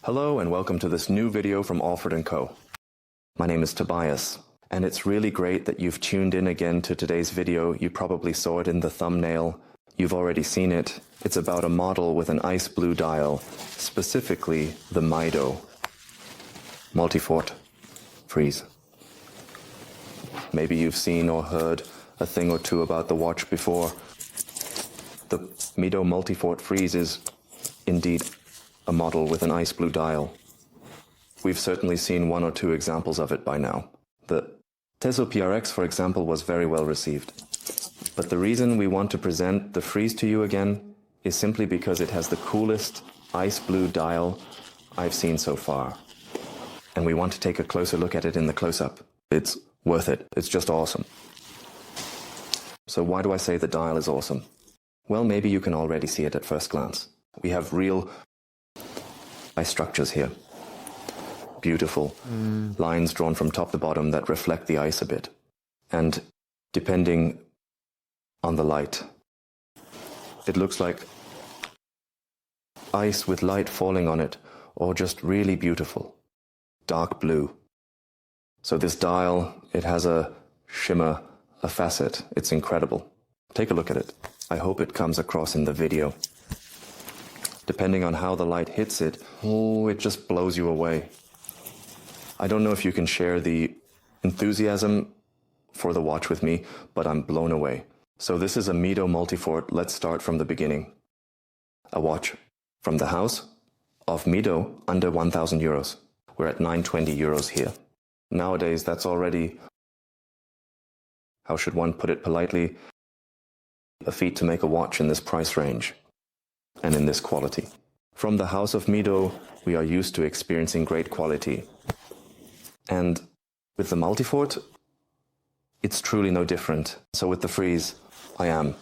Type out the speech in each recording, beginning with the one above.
Hello and welcome to this new video from Olfert&Co. My name is Tobias, and it's really great that you've tuned in again to today's video. You probably saw it in the thumbnail. You've already seen it. It's about a model with an ice blue dial, specifically the Mido Multifort freeze. Maybe you've seen or heard a thing or two about the watch before. The Mido Multifort freeze is indeed a model with an ice blue dial. We've certainly seen one or two examples of it by now. The Teso PRX, for example, was very well received. But the reason we want to present the freeze to you again is simply because it has the coolest ice blue dial I've seen so far. And we want to take a closer look at it in the close-up. It's worth it. It's just awesome. So why do I say the dial is awesome? Well, maybe you can already see it at first glance. We have real ice structures here. Beautiful lines drawn from top to bottom that reflect the ice a bit. And depending on the light, it looks like ice with light falling on it, or just really beautiful, dark blue. So this dial, it has a shimmer, a facet. It's incredible. Take a look at it. I hope it comes across in the video. Depending on how the light hits it, it just blows you away. I don't know if you can share the enthusiasm for the watch with me, but I'm blown away. So this is a Mido Multifort. Let's start from the beginning. A watch from the house of Mido under 1,000 euros. We're at 920 euros here. Nowadays, that's already, how should one put it politely, a feat to make a watch in this price range and in this quality. From the house of Mido, we are used to experiencing great quality. And with the Multifort, it's truly no different. So with the freeze, I am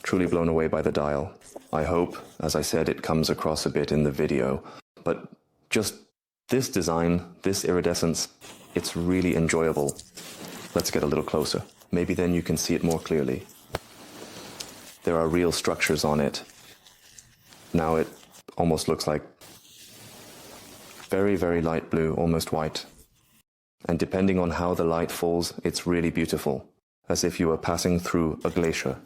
truly blown away by the dial. I hope, as I said, it comes across a bit in the video. But just this design, this iridescence, it's really enjoyable. Let's get a little closer. Maybe then you can see it more clearly. There are real structures on it. Now it almost looks like very, very light blue, almost white. And depending on how the light falls, it's really beautiful, as if you were passing through a glacier.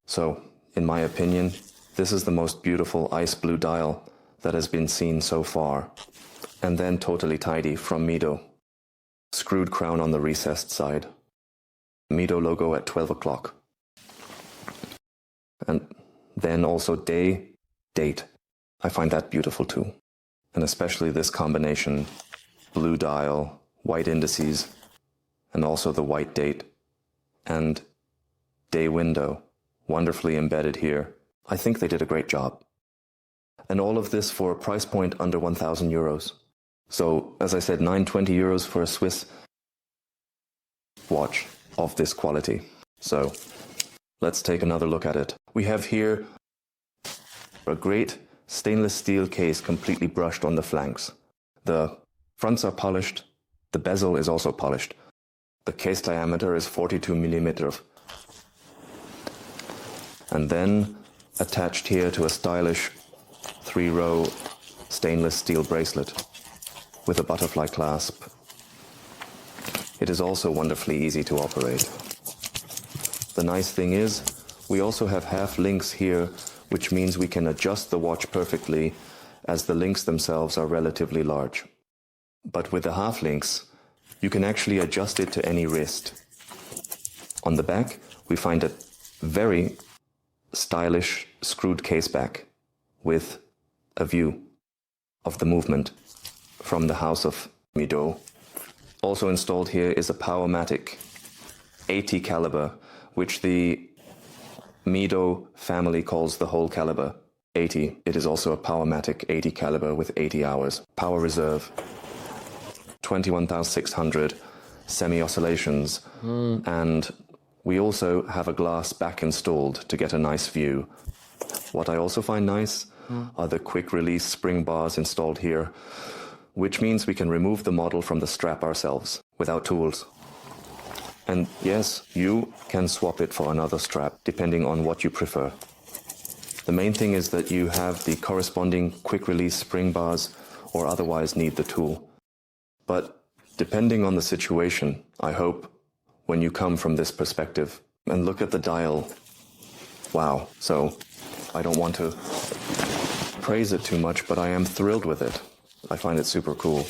So, in my opinion, this is the most beautiful ice blue dial that has been seen so far. And then totally tidy from Mido. Screwed crown on the recessed side. Mido logo at 12 o'clock. And then also date. I find that beautiful too. And especially this combination, blue dial, white indices, and also the white date. And day window, wonderfully embedded here. I think they did a great job. And all of this for a price point under 1,000 euros. So, as I said, 920 euros for a Swiss watch of this quality. So, let's take another look at it. We have here a great stainless steel case completely brushed on the flanks. The fronts are polished. The bezel is also polished. The case diameter is 42 millimeters. And then attached here to a stylish 3-row stainless steel bracelet with a butterfly clasp. It is also wonderfully easy to operate. The nice thing is, we also have half links here, which means we can adjust the watch perfectly, as the links themselves are relatively large. But with the half links, you can actually adjust it to any wrist. On the back, we find a very stylish screwed case back with a view of the movement from the house of Mido. Also installed here is a Automatik 80 caliber, which the Mido family calls the whole caliber 80. It is also a Automatik 80 caliber with 80 hours. Power reserve, 21,600 semi-oscillations, and we also have a glass back installed to get a nice view. What I also find nice are the quick release spring bars installed here, which means we can remove the model from the strap ourselves without tools. And yes, you can swap it for another strap, depending on what you prefer. The main thing is that you have the corresponding quick release spring bars or otherwise need the tool. But depending on the situation, I hope, when you come from this perspective and look at the dial, wow. So I don't want to praise it too much, but I am thrilled with it. I find it super cool.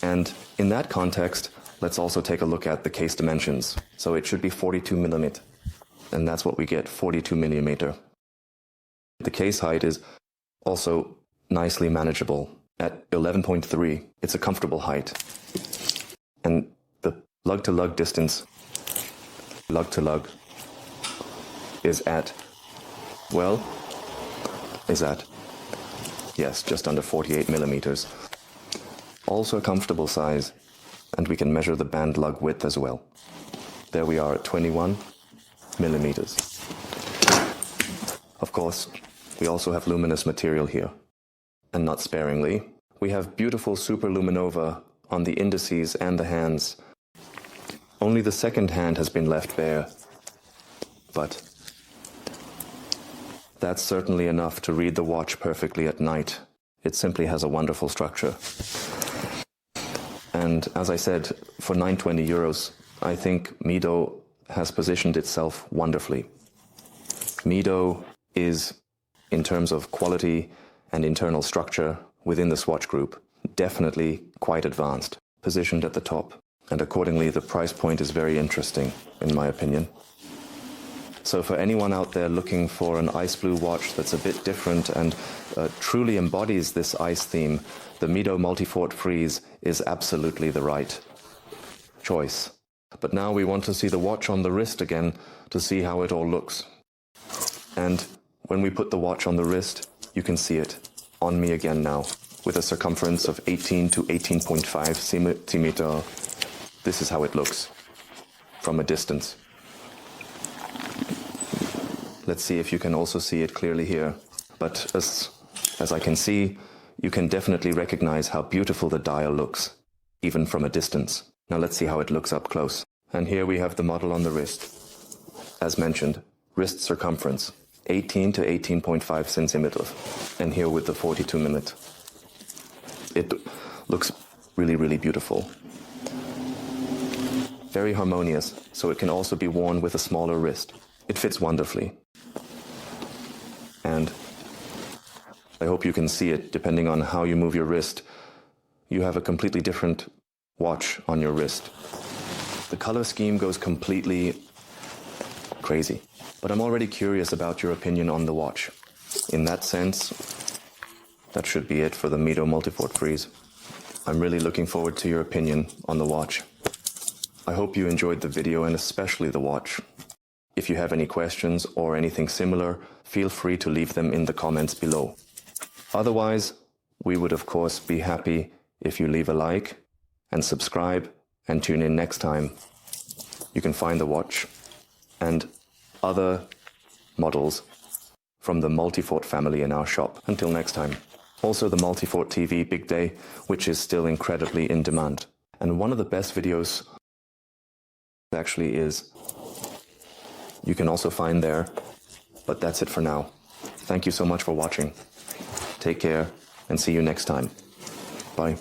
And in that context, let's also take a look at the case dimensions. So it should be 42 millimeter, and that's what we get, 42 millimeter. The case height is also nicely manageable. At 11.3, it's a comfortable height. And the lug-to-lug distance, lug-to-lug, is at, well, yes, just under 48 millimeters. Also a comfortable size, and we can measure the band lug width as well. There we are at 21 millimeters. Of course, we also have luminous material here, and not sparingly. We have beautiful superluminova on the indices and the hands. Only the second hand has been left bare, but that's certainly enough to read the watch perfectly at night. It simply has a wonderful structure. And as I said, for 920 euros, I think Mido has positioned itself wonderfully. Mido is, in terms of quality and internal structure within the Swatch group, definitely quite advanced, positioned at the top. And accordingly, the price point is very interesting, in my opinion. So for anyone out there looking for an ice blue watch that's a bit different and truly embodies this ice theme, the Mido Multifort Freeze is absolutely the right choice. But now we want to see the watch on the wrist again to see how it all looks. And when we put the watch on the wrist, you can see it on me again now, with a circumference of 18 to 18.5 centimeter. This is how it looks from a distance. Let's see if you can also see it clearly here. But as I can see, you can definitely recognize how beautiful the dial looks, even from a distance. Now let's see how it looks up close. And here we have the model on the wrist. As mentioned, wrist circumference, 18 to 18.5 centimeters. And here with the 42 minute. It looks really, really beautiful. Very harmonious, so it can also be worn with a smaller wrist. It fits wonderfully. And I hope you can see it, depending on how you move your wrist. You have a completely different watch on your wrist. The color scheme goes completely crazy. But I'm already curious about your opinion on the watch. In that sense, that should be it for the Mido Multifort Freeze. I'm really looking forward to your opinion on the watch. I hope you enjoyed the video and especially the watch. If you have any questions or anything similar, feel free to leave them in the comments below. Otherwise, we would of course be happy if you leave a like and subscribe and tune in next time. You can find the watch and other models from the Multifort family in our shop. Until next time. Also the Multifort TV Big Day, which is still incredibly in demand. And one of the best videos actually is, you can also find there, but that's it for now. Thank you so much for watching. Take care and see you next time. Bye.